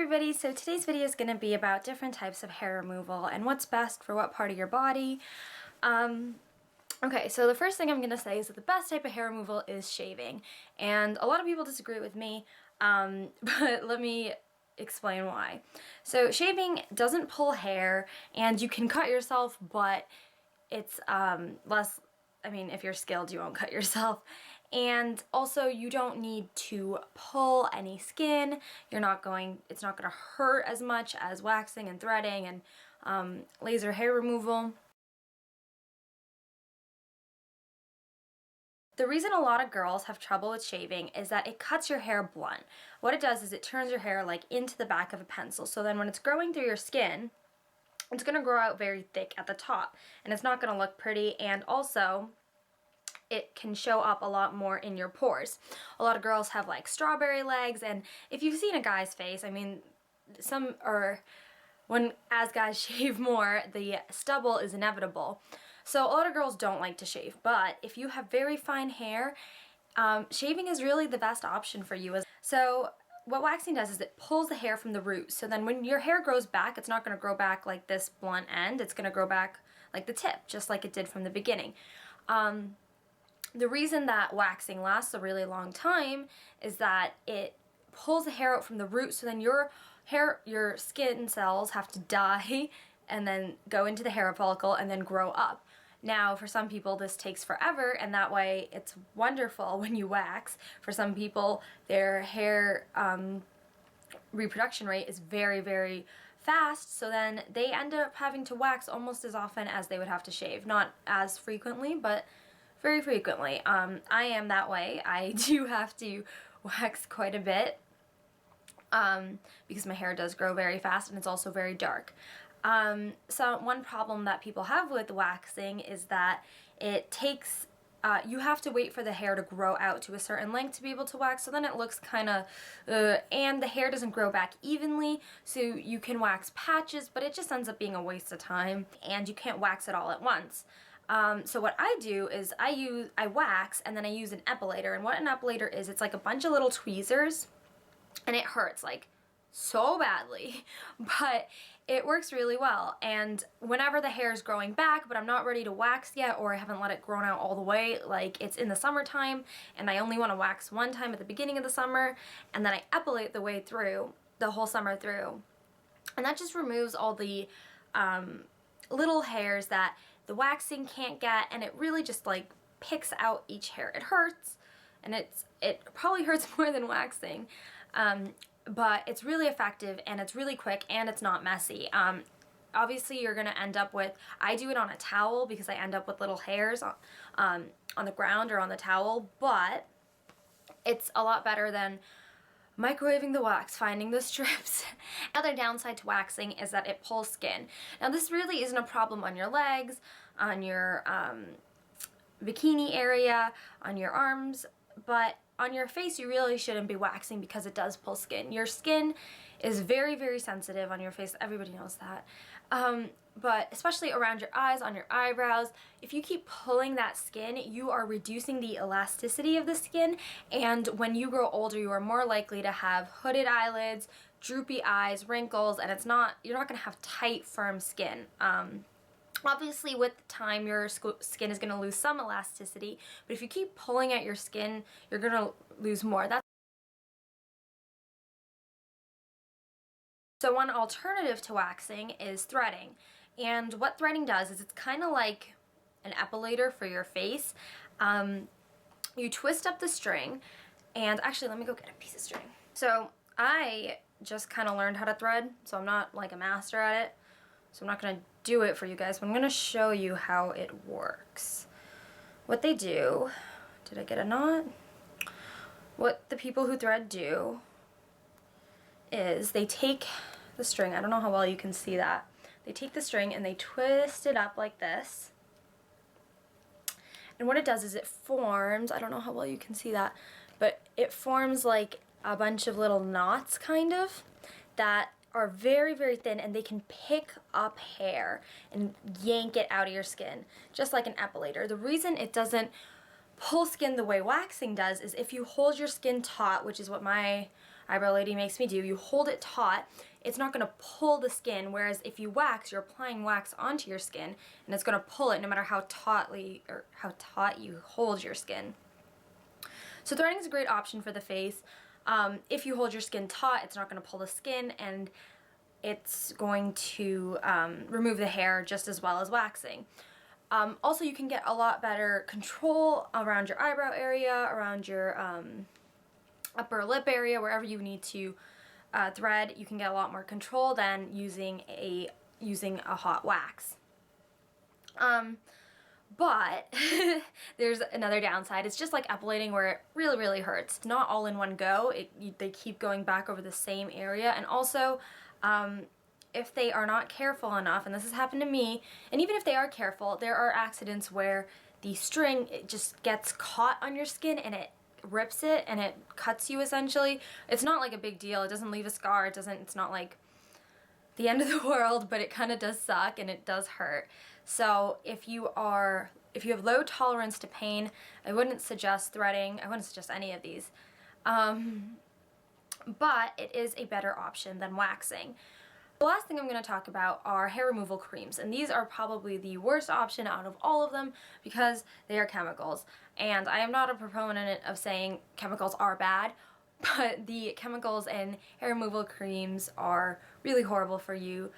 everybody, so today's video is going to be about different types of hair removal and what's best for what part of your body. Okay, so the first thing I'm going to say is that the best type of hair removal is shaving, and a lot of people disagree with me, but let me explain why. So shaving doesn't pull hair, and you can cut yourself, but it's less, if you're skilled, you won't cut yourself. And also, you don't need to pull any skin. It's not going to hurt as much as waxing and threading and laser hair removal. The reason a lot of girls have trouble with shaving is that it cuts your hair blunt. What it does is it turns your hair like into the back of a pencil. So then when it's growing through your skin, it's going to grow out very thick at the top, and it's not going to look pretty, and also it can show up a lot more in your pores. A lot of girls have like strawberry legs, and if you've seen a guy's face, as guys shave more, the stubble is inevitable. So a lot of girls don't like to shave, but if you have very fine hair, shaving is really the best option for you. So what waxing does is it pulls the hair from the roots. So then when your hair grows back, it's not going to grow back like this blunt end. It's going to grow back like the tip, just like it did from the beginning. The reason that waxing lasts a really long time is that it pulls the hair out from the roots, so then your skin cells have to die and then go into the hair follicle and then grow up. Now, for some people, this takes forever, and that way it's wonderful when you wax. For some people, their hair reproduction rate is very, very fast, so then they end up having to wax almost as often as they would have to shave. Not as frequently, but very frequently. I am that way. I do have to wax quite a bit because my hair does grow very fast, and it's also very dark. So one problem that people have with waxing is that it takes, you have to wait for the hair to grow out to a certain length to be able to wax, so then it looks kind of, and the hair doesn't grow back evenly, so you can wax patches, but it just ends up being a waste of time, and you can't wax it all at once. So what I do is I wax, and then I use an epilator, and what an epilator is, it's like a bunch of little tweezers, and it hurts like so badly, but it works really well. And whenever the hair is growing back, but I'm not ready to wax yet, or I haven't let it grow out all the way, like it's in the summertime, and I only want to wax one time at the beginning of the summer, and then I epilate the way through, the whole summer through, and that just removes all the little hairs that the waxing can't get, and it really just like picks out each hair. It hurts, and it probably hurts more than waxing, but it's really effective, and it's really quick, and it's not messy. Obviously you're gonna end up with, I do it on a towel because I end up with little hairs on the ground or on the towel, but it's a lot better than microwaving the wax, finding the strips. Another downside to waxing is that it pulls skin. Now this really isn't a problem on your legs, on your bikini area, on your arms, but on your face you really shouldn't be waxing because it does pull skin. Your skin is very, very sensitive on your face. Everybody knows that. But especially around your eyes, on your eyebrows, if you keep pulling that skin, you are reducing the elasticity of the skin, and when you grow older, you are more likely to have hooded eyelids, droopy eyes, wrinkles, and you're not going to have tight, firm skin. Obviously, with time, your skin is going to lose some elasticity, but if you keep pulling at your skin, you're going to lose more. So one alternative to waxing is threading. And what threading does is it's kind of like an epilator for your face. You twist up the string, and actually let me go get a piece of string. So I just kind of learned how to thread, so I'm not like a master at it. So I'm not going to do it for you guys, but I'm going to show you how it works. What they do, did I get a knot? What the people who thread do is they take the string, I don't know how well you can see that, they take the string and they twist it up like this, and what it does is it forms, I don't know how well you can see that, but it forms like a bunch of little knots kind of that are very, very thin, and they can pick up hair and yank it out of your skin just like an epilator. The reason it doesn't pull skin the way waxing does is if you hold your skin taut, which is what eyebrow lady makes me do, you hold it taut, it's not going to pull the skin, whereas if you wax, you're applying wax onto your skin, and it's going to pull it no matter how tautly or how taut you hold your skin. So threading is a great option for the face. If you hold your skin taut, it's not going to pull the skin, and it's going to remove the hair just as well as waxing. Also, you can get a lot better control around your eyebrow area, around your upper lip area, wherever you need to thread. You can get a lot more control than using a hot wax. But there's another downside. It's just like epilating, where it really, really hurts. It's not all in one go. They keep going back over the same area. And also, if they are not careful enough, and this has happened to me, and even if they are careful, there are accidents where the string, it just gets caught on your skin and it rips it and it cuts you essentially. It's not like a big deal. It doesn't leave a scar. It's not like the end of the world, but it kind of does suck and it does hurt. So if you have low tolerance to pain, I wouldn't suggest threading. I wouldn't suggest any of these. But it is a better option than waxing. The last thing I'm going to talk about are hair removal creams, and these are probably the worst option out of all of them because they are chemicals. And I am not a proponent of saying chemicals are bad, but the chemicals in hair removal creams are really horrible for you.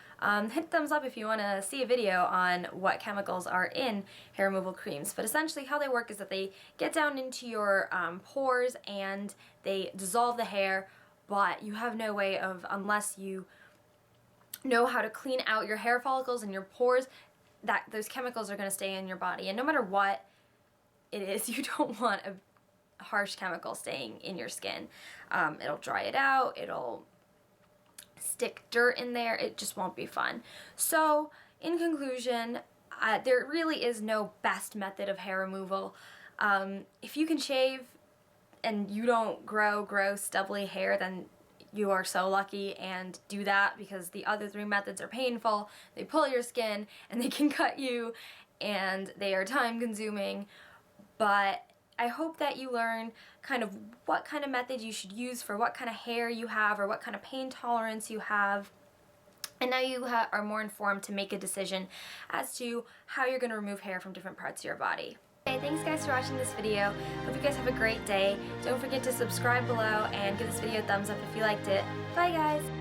Hit thumbs up if you want to see a video on what chemicals are in hair removal creams. But essentially how they work is that they get down into your pores and they dissolve the hair, but you have no way of, unless you know how to clean out your hair follicles and your pores, that those chemicals are going to stay in your body. And no matter what it is, you don't want a harsh chemical staying in your skin. It'll dry it out, it'll stick dirt in there, it just won't be fun. So in conclusion, there really is no best method of hair removal. If you can shave and you don't grow gross stubbly hair, then you are so lucky, and do that, because the other three methods are painful. They pull your skin and they can cut you and they are time consuming. But I hope that you learn kind of what kind of method you should use for what kind of hair you have or what kind of pain tolerance you have. And now you are more informed to make a decision as to how you're going to remove hair from different parts of your body. Okay, thanks guys for watching this video. Hope you guys have a great day. Don't forget to subscribe below and give this video a thumbs up if you liked it. Bye guys!